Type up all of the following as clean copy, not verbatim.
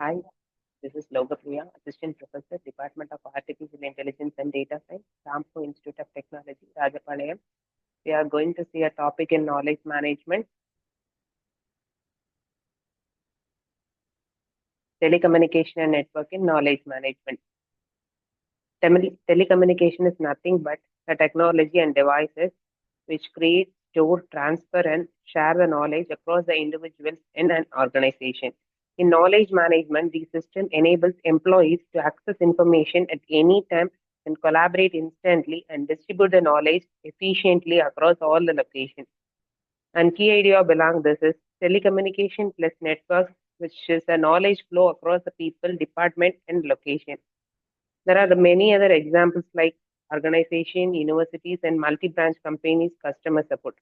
Hi, this is Logapriya, Assistant Professor, Department of Artificial Intelligence and Data Science, Ramco Institute of Technology, Rajapalayam. We are going to see a topic in knowledge management, telecommunication and network in knowledge management. Telecommunication is nothing but the technology and devices which create, store, transfer, and share the knowledge across the individuals in an organization. In knowledge management, the system enables employees to access information at any time and collaborate instantly and distribute the knowledge efficiently across all the locations. And key idea belong this is telecommunication plus networks, which is a knowledge flow across the people, department, and location. There are many other examples like organization, universities, and multi-branch companies customer support.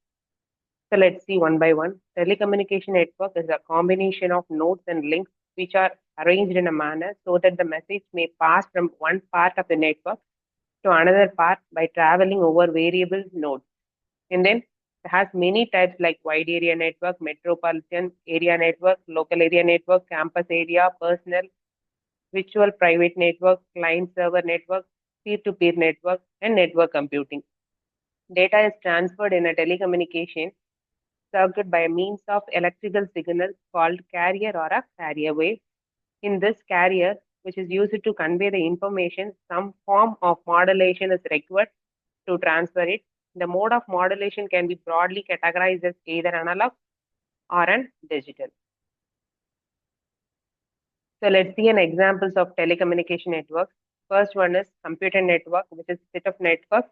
So let's see one by one. Telecommunication network is a combination of nodes and links which are arranged in a manner so that the message may pass from one part of the network to another part by traveling over variable nodes. And then it has many types like wide area network, metropolitan area network, local area network, campus area, personal, virtual private network, client server network, peer to peer network, and network computing. Data is transferred in a telecommunication circuit by means of electrical signal called carrier or a carrier wave. In this carrier, which is used to convey the information, some form of modulation is required to transfer it. The mode of modulation can be broadly categorized as either analog or an digital. So let's see an examples of telecommunication networks. First one is computer network, which is a set of networks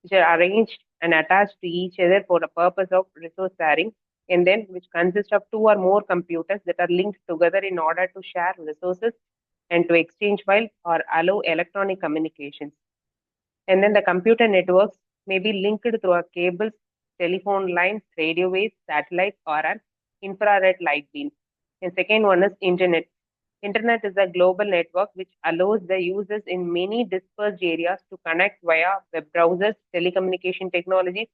which are arranged and attached to each other for the purpose of resource sharing, and then which consists of two or more computers that are linked together in order to share resources and to exchange files or allow electronic communications. And then the computer networks may be linked through a cables, telephone lines, radio waves, satellites, or an infrared light beam. And second one is internet. Internet is a global network which allows the users in many dispersed areas to connect via web browsers, telecommunication technologies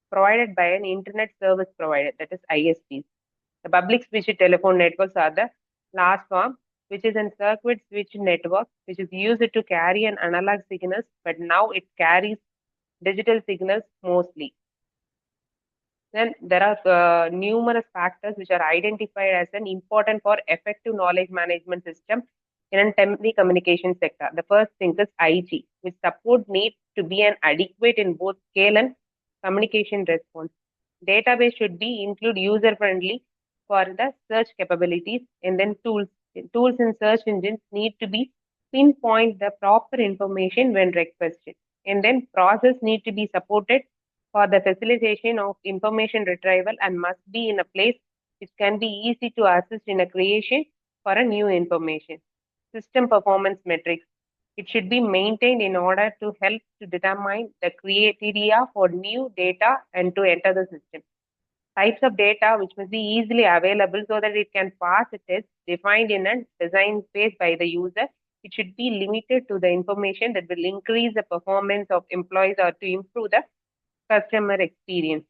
provided by an internet service provider, that is ISPs. The public switch telephone networks are the last form, which is a circuit switch network, which is used to carry an analog signals, but now it carries digital signals mostly. Then there are numerous factors which are identified as an important for effective knowledge management system in a telecommunication sector. The first thing is IG, which support needs to be an adequate in both scale and communication response. Database should be include user friendly for the search capabilities, and then tools. Tools in search engines need to be pinpoint the proper information when requested, and then process need to be supported for the facilitation of information retrieval and must be in a place which can be easy to assist in a creation for a new information. System performance metrics. It should be maintained in order to help to determine the criteria for new data and to enter the system. Types of data which must be easily available so that it can pass a test defined in a design phase by the user. It should be limited to the information that will increase the performance of employees or to improve the customer experience,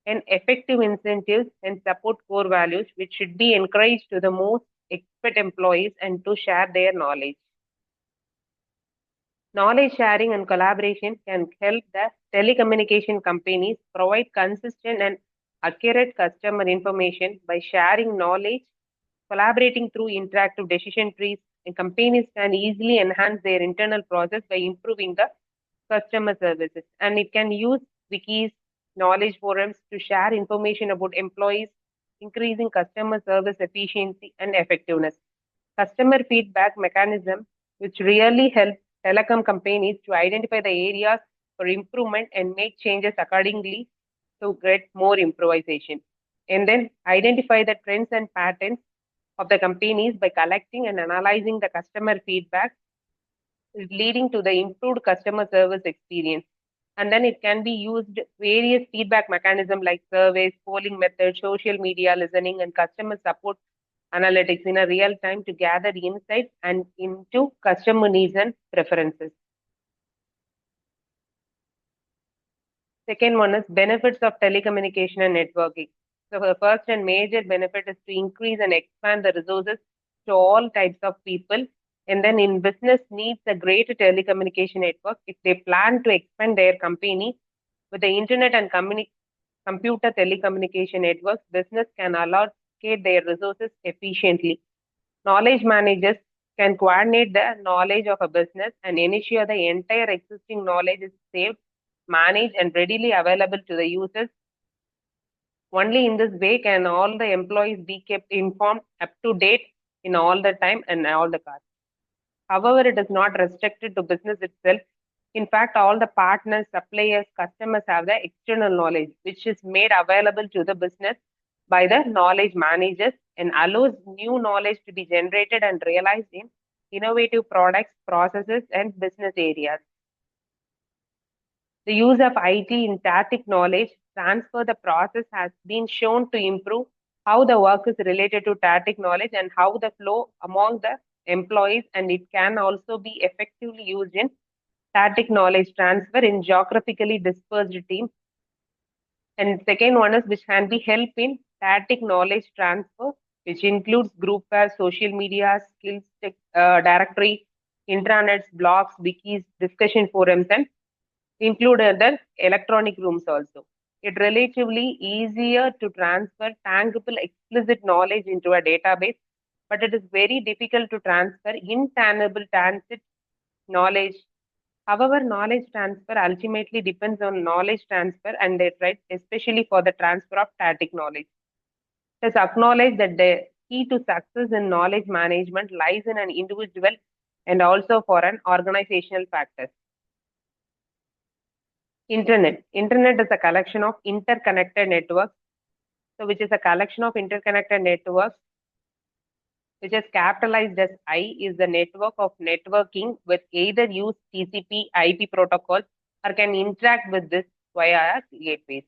and effective incentives and support core values, which should be encouraged to the most expert employees and to share their knowledge. Knowledge sharing and collaboration can help the telecommunication companies provide consistent and accurate customer information by sharing knowledge, collaborating through interactive decision trees, and companies can easily enhance their internal process by improving the customer services. And it can use wikis, knowledge forums to share information about employees, increasing customer service efficiency and effectiveness. Customer feedback mechanism, which really help telecom companies to identify the areas for improvement and make changes accordingly to get more improvisation. And then identify the trends and patterns of the companies by collecting and analyzing the customer feedback, leading to the improved customer service experience. And then it can be used various feedback mechanism like surveys, polling methods, social media listening, and customer support analytics in a real time to gather insights and into customer needs and preferences. Second one is benefits of telecommunication and networking. So the first and major benefit is to increase and expand the resources to all types of people. And then in business needs a great telecommunication network. If they plan to expand their company with the internet and computer telecommunication networks, business can allocate their resources efficiently. Knowledge managers can coordinate the knowledge of a business and ensure the entire existing knowledge is saved, managed, and readily available to the users. Only in this way can all the employees be kept informed, up to date in all the time and all the costs. However, it is not restricted to business itself. In fact, all the partners, suppliers, customers have the external knowledge, which is made available to the business by the knowledge managers and allows new knowledge to be generated and realized in innovative products, processes, and business areas. The use of IT in static knowledge transfer the process has been shown to improve how the work is related to static knowledge and how the flow among the employees, and it can also be effectively used in static knowledge transfer in geographically dispersed teams. And second one is which can be help in static knowledge transfer, which includes groupware, social media, skills directory, intranets, blogs, wikis, discussion forums, and include other electronic rooms also. It relatively easier to transfer tangible explicit knowledge into a database, but it is very difficult to transfer intangible tacit knowledge. However, knowledge transfer ultimately depends on knowledge transfer and their right, especially for the transfer of static knowledge. Let us acknowledge that the key to success in knowledge management lies in an individual and also for an organizational factors. Internet is a collection of interconnected networks, so which is a collection of interconnected networks, which is capitalized as I, is the network of networking with either use TCP IP protocols or can interact with this via gateways.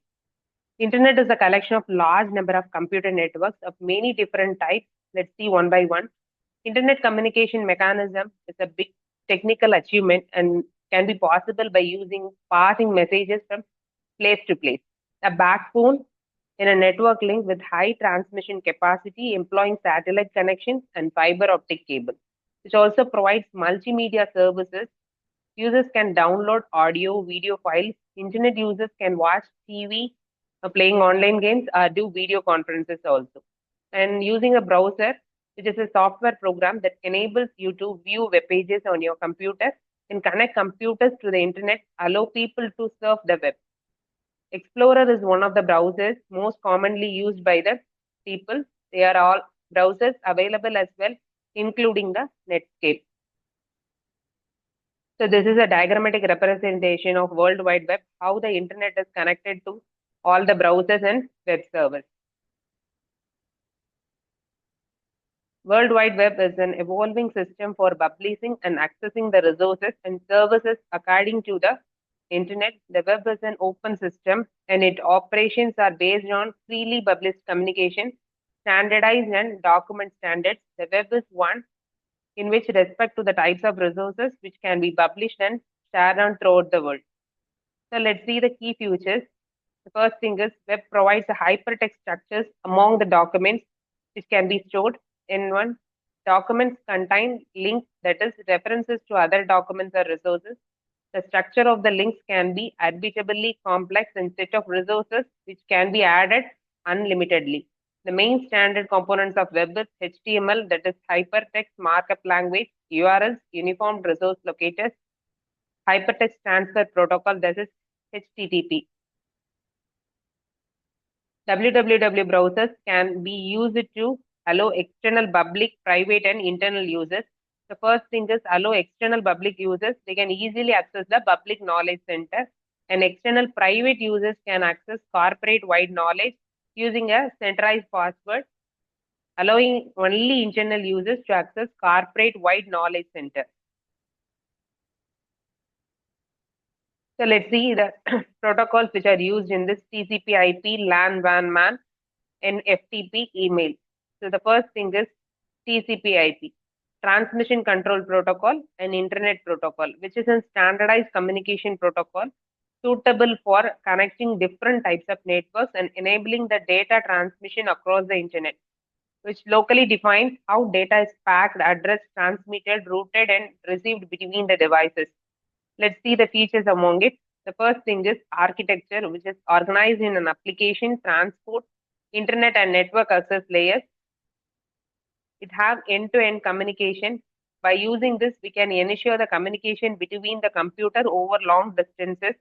Internet is a collection of large number of computer networks of many different types. Let's see one by one. Internet communication mechanism is a big technical achievement and can be possible by using passing messages from place to place. A backbone in a network link with high transmission capacity employing satellite connections and fiber optic cable, which also provides multimedia services. Users can download audio, video files. Internet users can watch TV, playing online games, or do video conferences also. And using a browser, which is a software program that enables you to view web pages on your computer and connect computers to the internet, allow people to surf the web. Explorer is one of the browsers most commonly used by the people. They are all browsers available as well, including the Netscape. So this is a diagrammatic representation of World Wide Web, how the internet is connected to all the browsers and web servers. World Wide Web is an evolving system for publishing and accessing the resources and services according to the internet. The web is an open system and its operations are based on freely published communication, standardized and document standards. The web is one in which respect to the types of resources which can be published and shared on throughout the world. So let's see the key features. The first thing is web provides a hypertext structures among the documents which can be stored in one. Documents contain links, that is references to other documents or resources. The structure of the links can be arbitrarily complex and set of resources which can be added unlimitedly. The main standard components of web is HTML, that is hypertext markup language, URLs, uniform resource locators, hypertext transfer protocol, that is HTTP. www browsers can be used to allow external public, private, and internal users. The first thing is allow external public users. They can easily access the public knowledge center, and external private users can access corporate wide knowledge using a centralized password, allowing only internal users to access corporate wide knowledge center. So let's see the protocols which are used in this TCP IP, LAN, WAN, MAN, and FTP email. So the first thing is TCP IP, Transmission Control Protocol, and Internet Protocol, which is a standardized communication protocol suitable for connecting different types of networks and enabling the data transmission across the internet. which locally defines how data is packed, addressed, transmitted, routed, and received between the devices. Let's see the features among it. The first thing is architecture, which is organized in an application, transport, internet, and network access layers. It have end-to-end communication. By using this, we can ensure the communication between the computer over long distances,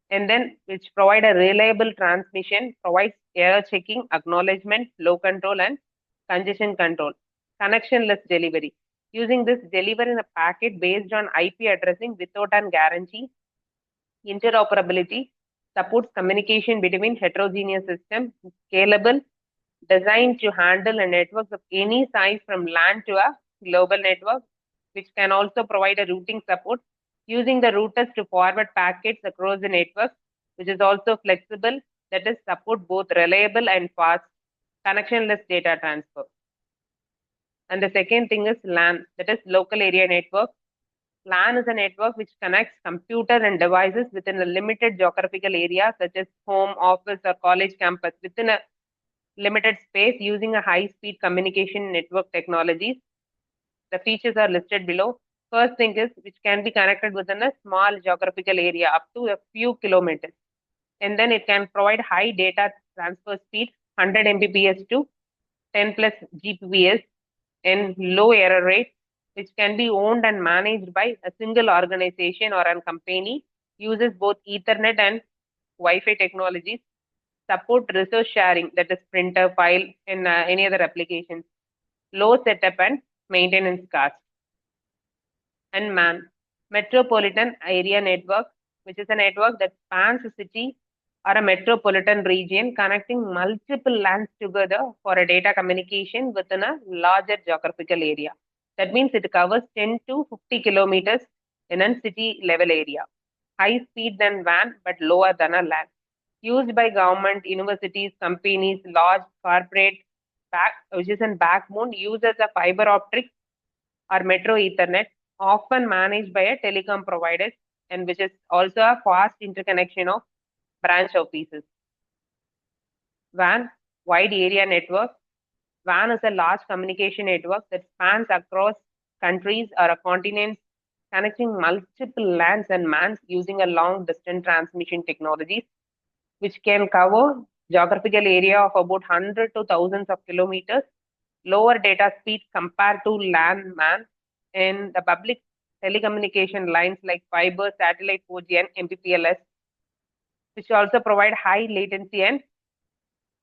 and then which provide a reliable transmission, provides error checking, acknowledgement, flow control, and congestion control. Connectionless delivery. Using this, delivering a packet based on IP addressing without an guarantee. Interoperability supports communication between heterogeneous systems, scalable, designed to handle a network of any size from LAN to a global network, which can also provide a routing support using the routers to forward packets across the network, which is also flexible, that is support both reliable and fast connectionless data transfer. And the second thing is LAN, that is local area network. LAN is a network which connects computer and devices within a limited geographical area, such as home, office, or college campus, within a limited space using a high-speed communication network technologies. The features are listed below. First thing is which can be connected within a small geographical area up to a few kilometers. And then it can provide high data transfer speed, 100 Mbps to 10 plus Gbps, and low error rate, which can be owned and managed by a single organization or a company, uses both Ethernet and Wi-Fi technologies, support resource sharing, that is printer, file, and any other applications, low setup and maintenance cost. And MAN, Metropolitan Area Network, which is a network that spans a city or a metropolitan region connecting multiple lands together for a data communication within a larger geographical area. That means it covers 10 to 50 kilometers in a city level area. High speed than WAN, but lower than a LAN. Used by government, universities, companies, large corporate, which is a backbone, uses a fiber optic or metro Ethernet, often managed by a telecom provider, and which is also a fast interconnection of branch offices. WAN, Wide Area Network. WAN is a large communication network that spans across countries or continents, connecting multiple LANs and MANs using a long distance transmission technologies, which can cover geographical area of about 100 to thousands of kilometers, lower data speed compared to LAN, MAN, and the public telecommunication lines like fiber, satellite 4G, and MPPLS, which also provide high latency and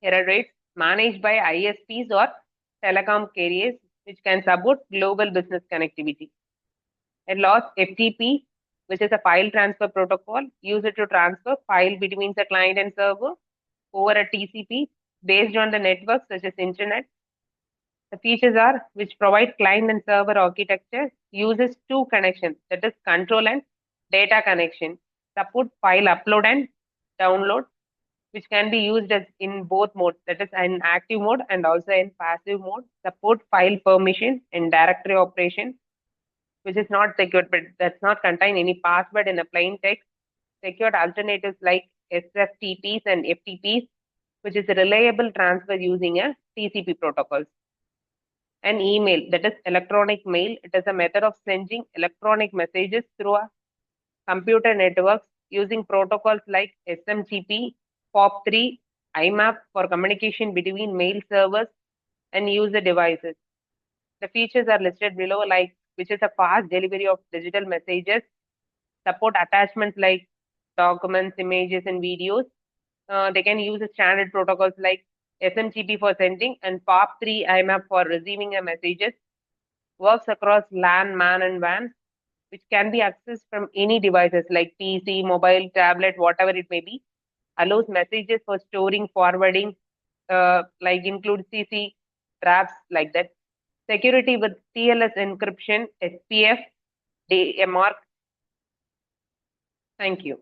error rates, managed by ISPs or telecom carriers, which can support global business connectivity. And last, FTP, which is a file transfer protocol used to transfer file between the client and server over a TCP based on the network such as internet. The features are which provide client and server architecture, uses two connections, that is control and data connection, support file upload and download, which can be used as in both modes, that is in active mode and also in passive mode, support file permission and directory operation, which is not secured, but does not contain any password in a plain text. Secured alternatives like SFTPs and FTPs, which is a reliable transfer using a TCP protocols. And email, that is electronic mail. It is a method of sending electronic messages through a computer networks using protocols like SMTP, POP3, IMAP for communication between mail servers and user devices. The features are listed below, like which is a fast delivery of digital messages, support attachments like documents, images, and videos. They can use standard protocols like SMTP for sending and POP3 IMAP for receiving a messages. Works across LAN, MAN, and WAN, which can be accessed from any devices like PC, mobile, tablet, whatever it may be. Allows messages for storing, forwarding, like include CC, traps like that. Security with TLS encryption, SPF, DMARC. Thank you.